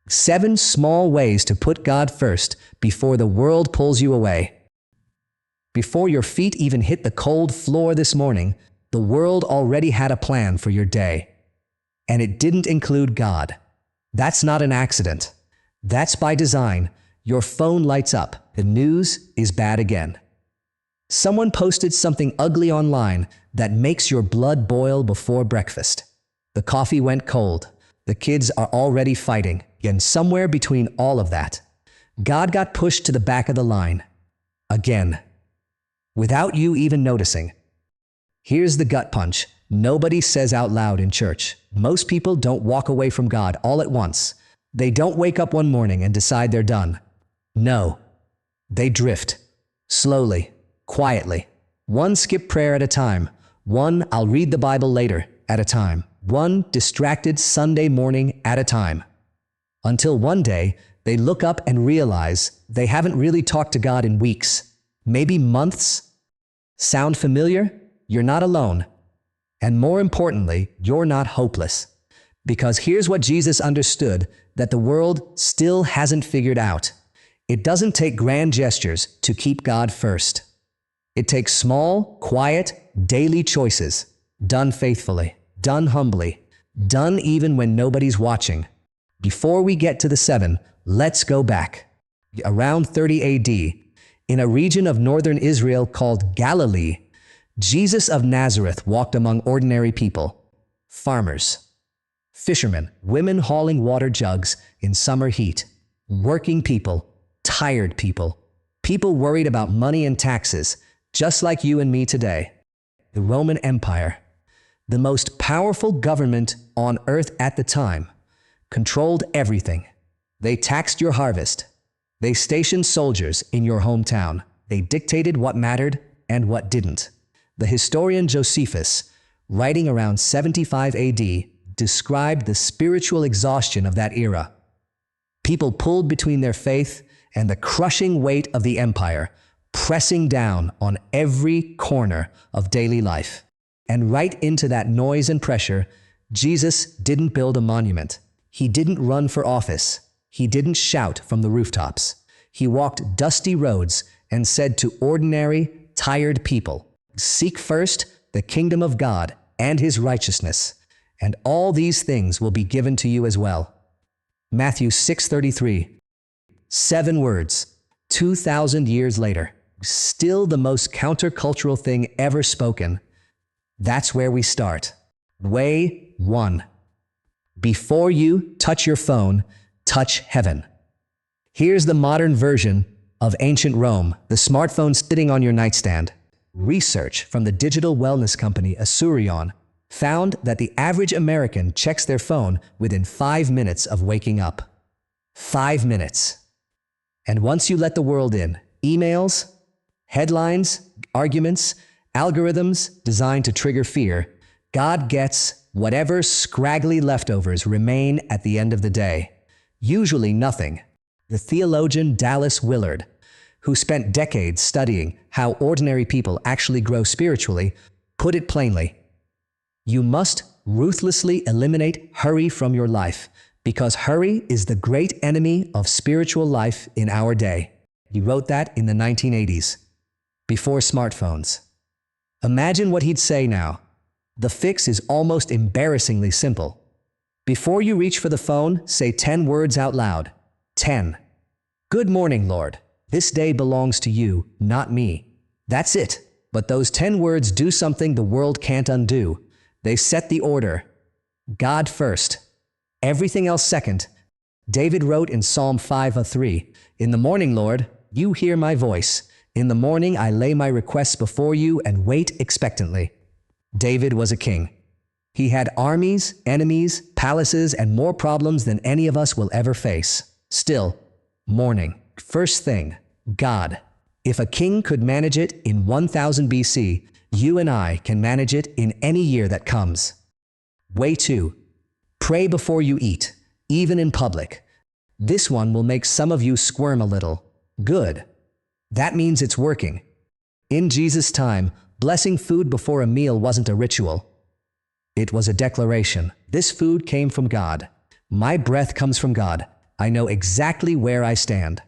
7 small ways to put God first before the world pulls you away. Before your feet even hit the cold floor this morning, the world already had a plan for your day. And it didn't include God. That's not an accident. That's by design. Your phone lights up. The news is bad again. Someone posted something ugly online that makes your blood boil before breakfast. The coffee went cold. The kids are already fighting. And somewhere between all of that, God got pushed to the back of the line. Again. Without you even noticing. Here's the gut punch. Nobody says out loud in church. Most people don't walk away from God all at once. They don't wake up one morning and decide they're done. No. They drift. Slowly. Quietly. One skip prayer at a time. One I'll read the Bible later at a time. One distracted Sunday morning at a time. Until one day, they look up and realize they haven't really talked to God in weeks, maybe months. Sound familiar? You're not alone. And more importantly, you're not hopeless. Because here's what Jesus understood that the world still hasn't figured out. It doesn't take grand gestures to keep God first. It takes small, quiet, daily choices, done faithfully, done humbly, done even when nobody's watching. Before we get to the 7, let's go back. Around 30 AD, in a region of northern Israel called Galilee, Jesus of Nazareth walked among ordinary people, farmers, fishermen, women hauling water jugs in summer heat, working people, tired people, people worried about money and taxes, just like you and me today. The Roman Empire, the most powerful government on earth at the time, controlled everything. They taxed your harvest. They stationed soldiers in your hometown. They dictated what mattered and what didn't. The historian Josephus, writing around 75 AD, described the spiritual exhaustion of that era. People pulled between their faith and the crushing weight of the empire, pressing down on every corner of daily life. And right into that noise and pressure, Jesus didn't build a monument. He didn't run for office. He didn't shout from the rooftops. He walked dusty roads and said to ordinary, tired people, "Seek first the kingdom of God and his righteousness, and all these things will be given to you as well." Matthew 6:33. 7 words, 2,000 years later, still the most countercultural thing ever spoken. That's where we start. Way 1. Before you touch your phone, touch heaven. Here's the modern version of ancient Rome, the smartphone sitting on your nightstand. Research from the digital wellness company Asurion found that the average American checks their phone within 5 minutes of waking up. 5 minutes. And once you let the world in, emails, headlines, arguments, algorithms designed to trigger fear, God gets whatever scraggly leftovers remain at the end of the day. Usually nothing. The theologian Dallas Willard, who spent decades studying how ordinary people actually grow spiritually, put it plainly. You must ruthlessly eliminate hurry from your life, because hurry is the great enemy of spiritual life in our day. He wrote that in the 1980s, before smartphones. Imagine what he'd say now. The fix is almost embarrassingly simple. Before you reach for the phone, say 10 words out loud. 10. Good morning, Lord. This day belongs to you, not me. That's it. But those 10 words do something the world can't undo. They set the order. God first. Everything else second. David wrote in Psalm 5:3, "In the morning, Lord, you hear my voice. In the morning I lay my requests before you and wait expectantly." David was a king. He had armies, enemies, palaces, and more problems than any of us will ever face. Still, morning. First thing, God. If a king could manage it in 1000 BC, you and I can manage it in any year that comes. Way 2. Pray before you eat, even in public. This one will make some of you squirm a little. Good. That means it's working. In Jesus' time, blessing food before a meal wasn't a ritual. It was a declaration. This food came from God. My breath comes from God. I know exactly where I stand.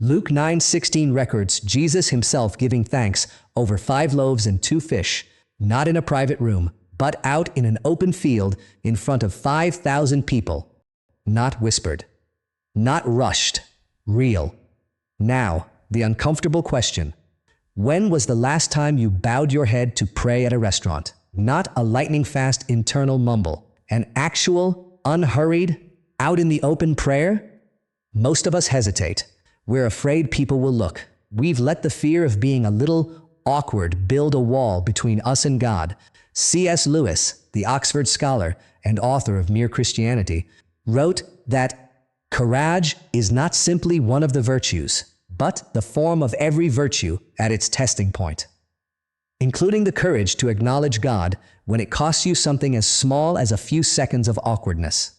Luke 9:16 records Jesus himself giving thanks over 5 loaves and 2 fish, not in a private room, but out in an open field in front of 5,000 people. Not whispered. Not rushed. Real. Now, the uncomfortable question. When was the last time you bowed your head to pray at a restaurant? Not a lightning-fast internal mumble. An actual, unhurried, out in the open prayer? Most of us hesitate. We're afraid people will look. We've let the fear of being a little awkward build a wall between us and God. C.S. Lewis, the Oxford scholar and author of Mere Christianity, wrote that courage is not simply one of the virtues, but the form of every virtue at its testing point, including the courage to acknowledge God when it costs you something as small as a few seconds of awkwardness.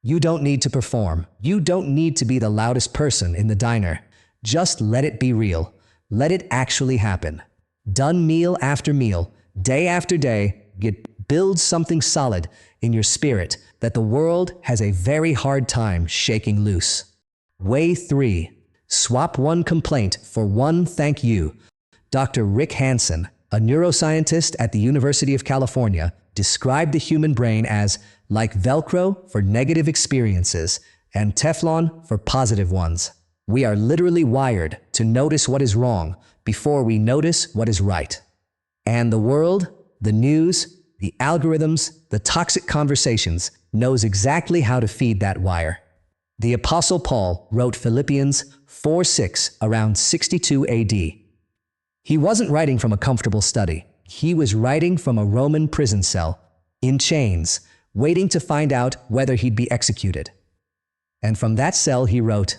You don't need to perform. You don't need to be the loudest person in the diner. Just let it be real. Let it actually happen. Done meal after meal, day after day, build something solid in your spirit that the world has a very hard time shaking loose. Way 3. Swap one complaint for one thank you. Dr. Rick Hansen, a neuroscientist at the University of California, described the human brain as like Velcro for negative experiences and Teflon for positive ones. We are literally wired to notice what is wrong before we notice what is right. And the world, the news, the algorithms, the toxic conversations knows exactly how to feed that wire. The Apostle Paul wrote Philippians 4:6 around 62 AD. He wasn't writing from a comfortable study. He was writing from a Roman prison cell, in chains, waiting to find out whether he'd be executed. And from that cell he wrote,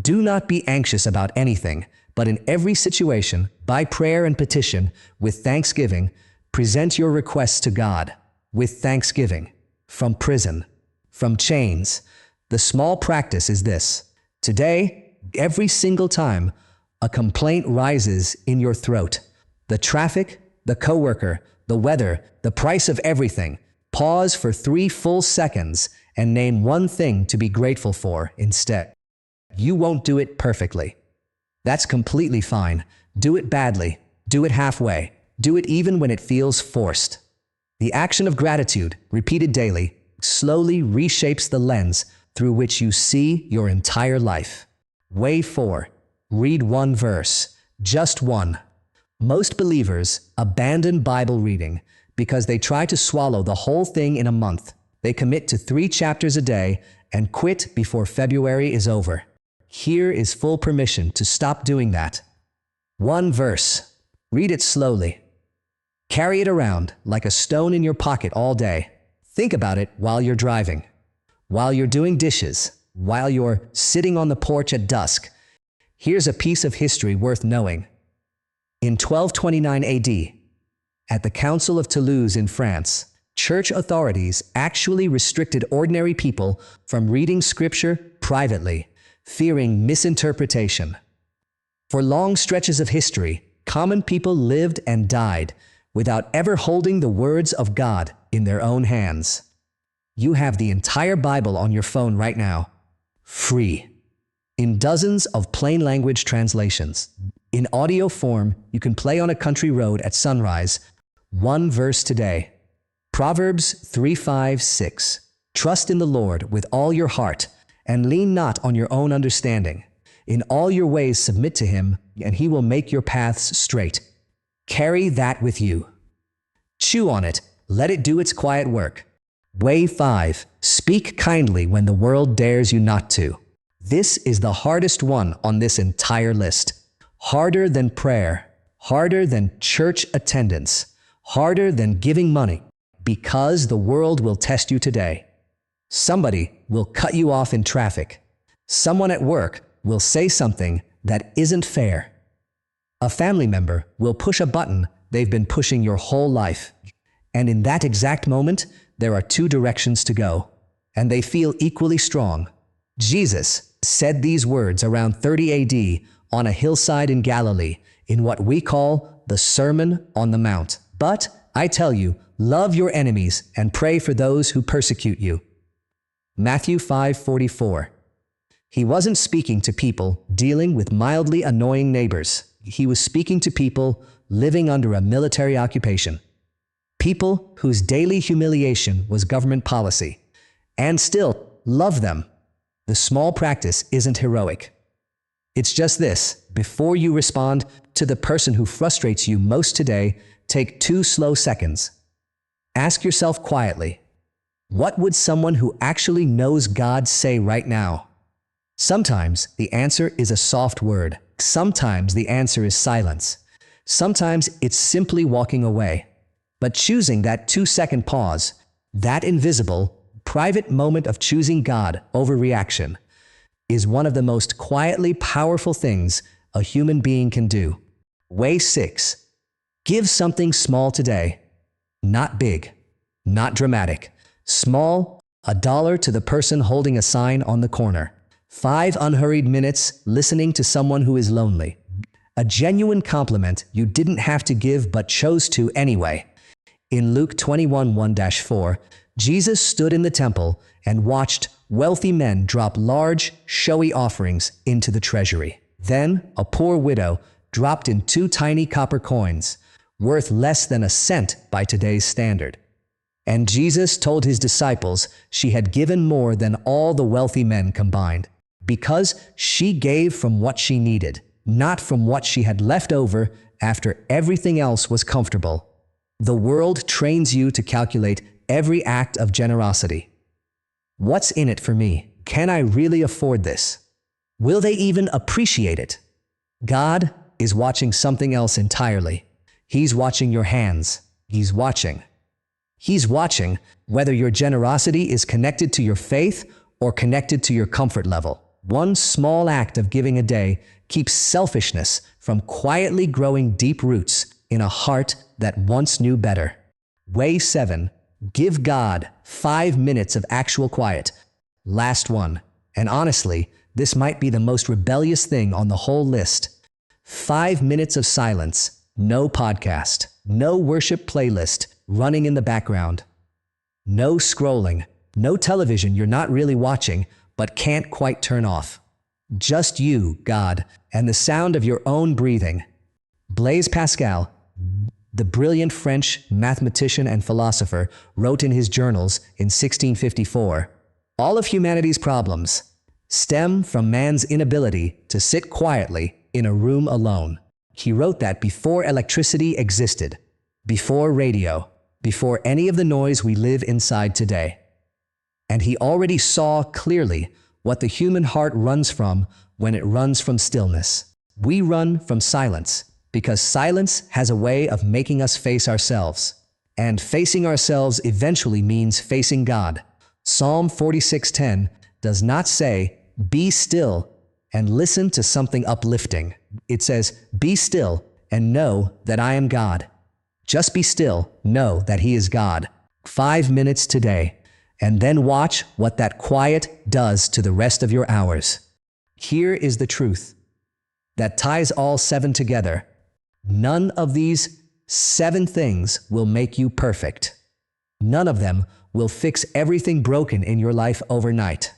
"Do not be anxious about anything, but in every situation, by prayer and petition, with thanksgiving, present your requests to God, with thanksgiving." From prison, from chains. The small practice is this. Today, every single time a complaint rises in your throat, the traffic, the coworker, the weather, the price of everything, pause for 3 full seconds and name one thing to be grateful for instead. You won't do it perfectly. That's completely fine. Do it badly. Do it halfway. Do it even when it feels forced. The action of gratitude, repeated daily, slowly reshapes the lens through which you see your entire life. Way 4. Read one verse. Just one. Most believers abandon Bible reading because they try to swallow the whole thing in a month. They commit to 3 chapters a day and quit before February is over. Here is full permission to stop doing that. One verse. Read it slowly. Carry it around like a stone in your pocket all day. Think about it while you're driving, while you're doing dishes, while you're sitting on the porch at dusk. Here's a piece of history worth knowing. In 1229 AD, at the Council of Toulouse in France, church authorities actually restricted ordinary people from reading scripture privately, fearing misinterpretation. For long stretches of history, common people lived and died without ever holding the words of God in their own hands. You have the entire Bible on your phone right now, free, in dozens of plain language translations. In audio form, you can play on a country road at sunrise, one verse today. Proverbs 3:5-6. Trust in the Lord with all your heart, and lean not on your own understanding. In all your ways submit to him, and he will make your paths straight. Carry that with you. Chew on it. Let it do its quiet work. Way 5. Speak kindly when the world dares you not to. This is the hardest one on this entire list. Harder than prayer. Harder than church attendance. Harder than giving money. Because the world will test you today. Somebody will cut you off in traffic. Someone at work will say something that isn't fair. A family member will push a button they've been pushing your whole life. And in that exact moment, there are 2 directions to go, and they feel equally strong. Jesus said these words around 30 AD on a hillside in Galilee, in what we call the Sermon on the Mount. But I tell you, love your enemies and pray for those who persecute you. Matthew 5:44. He wasn't speaking to people dealing with mildly annoying neighbors. He was speaking to people living under a military occupation. People whose daily humiliation was government policy. And still, love them. The small practice isn't heroic. It's just this: before you respond to the person who frustrates you most today, take 2 slow seconds. Ask yourself quietly, what would someone who actually knows God say right now? Sometimes the answer is a soft word. Sometimes the answer is silence. Sometimes it's simply walking away. But choosing that 2-second pause, that invisible, private moment of choosing God over reaction, is one of the most quietly powerful things a human being can do. Way 6. Give something small today. Not big, not dramatic. Small, $1 to the person holding a sign on the corner. 5 unhurried minutes listening to someone who is lonely. A genuine compliment you didn't have to give but chose to anyway. In Luke 21:1-4, Jesus stood in the temple and watched wealthy men drop large, showy offerings into the treasury. Then a poor widow dropped in 2 tiny copper coins, worth less than a cent by today's standard. And Jesus told his disciples she had given more than all the wealthy men combined, because she gave from what she needed, not from what she had left over after everything else was comfortable. The world trains you to calculate every act of generosity. What's in it for me? Can I really afford this? Will they even appreciate it? God is watching something else entirely. He's watching your hands. He's watching. He's watching whether your generosity is connected to your faith or connected to your comfort level. One small act of giving a day keeps selfishness from quietly growing deep roots in a heart that once knew better. Way 7. Give God 5 minutes of actual quiet. Last one. And honestly, this might be the most rebellious thing on the whole list. 5 minutes of silence. No podcast. No worship playlist running in the background. No scrolling. No television you're not really watching but can't quite turn off. Just you, God, and the sound of your own breathing. Blaise Pascal, the brilliant French mathematician and philosopher, wrote in his journals in 1654, "All of humanity's problems stem from man's inability to sit quietly in a room alone." He wrote that before electricity existed, before radio, before any of the noise we live inside today. And he already saw clearly what the human heart runs from when it runs from stillness. We run from silence because silence has a way of making us face ourselves. And facing ourselves eventually means facing God. Psalm 46:10 does not say, "Be still and listen to something uplifting." It says, "Be still and know that I am God." Just be still, know that He is God. 5 minutes today. And then watch what that quiet does to the rest of your hours. Here is the truth that ties all 7 together. None of these 7 things will make you perfect. None of them will fix everything broken in your life overnight.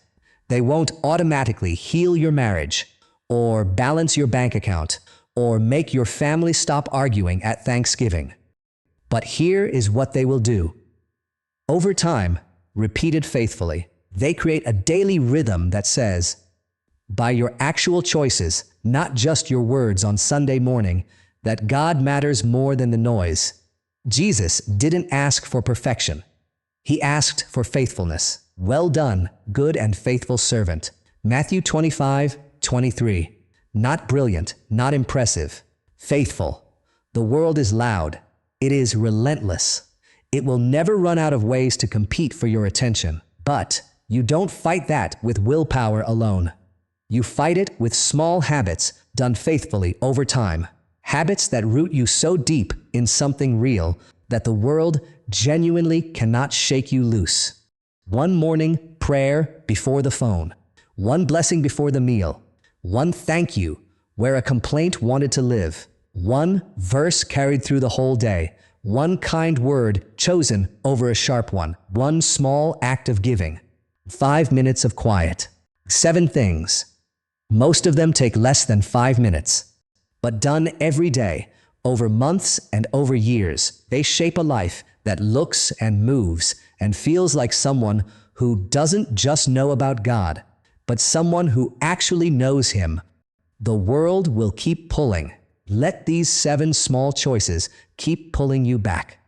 They won't automatically heal your marriage, or balance your bank account, or make your family stop arguing at Thanksgiving. But here is what they will do. Over time, repeated faithfully, they create a daily rhythm that says, by your actual choices, not just your words on Sunday morning, that God matters more than the noise. Jesus didn't ask for perfection. He asked for faithfulness. Well done, good and faithful servant. Matthew 25:23. Not brilliant, not impressive. Faithful. The world is loud. It is relentless. It will never run out of ways to compete for your attention. But you don't fight that with willpower alone. You fight it with small habits done faithfully over time. Habits that root you so deep in something real that the world genuinely cannot shake you loose. One morning prayer before the phone. One blessing before the meal. One thank you where a complaint wanted to live. One verse carried through the whole day. One kind word chosen over a sharp one. One small act of giving. 5 minutes of quiet. 7 things. Most of them take less than 5 minutes. But done every day, over months and over years, they shape a life that looks and moves and feels like someone who doesn't just know about God, but someone who actually knows Him. The world will keep pulling. Let these 7 small choices keep pulling you back.